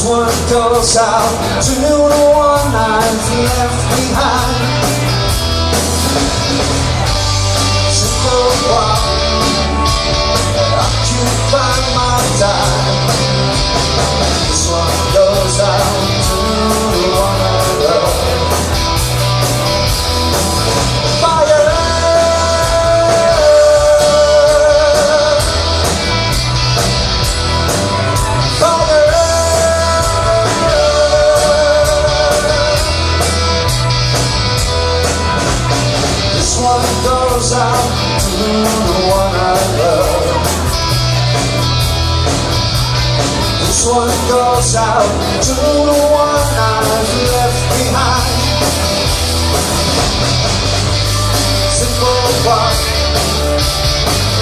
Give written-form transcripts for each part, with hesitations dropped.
one goes out to the one I've left behind. Simple one, occupy my time. This one goes out to the one I love. Fire! Goes out to the one I love. This one goes out to the one I've left behind. Simple one,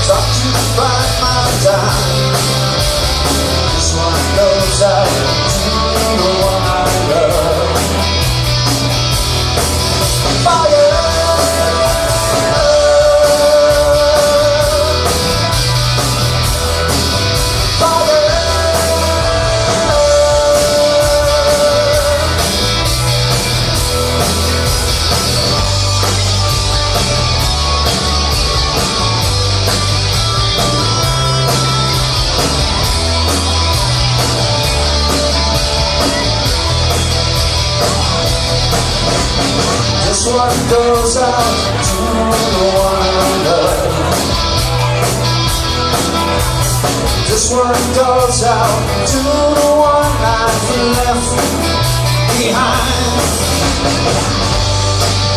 occupy my time. This one goes out to the one I love. Fire! This one goes out to the one I love. This one goes out to the one I've left behind.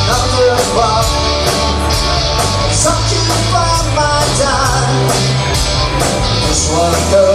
Another clock is occupying my time. This one goes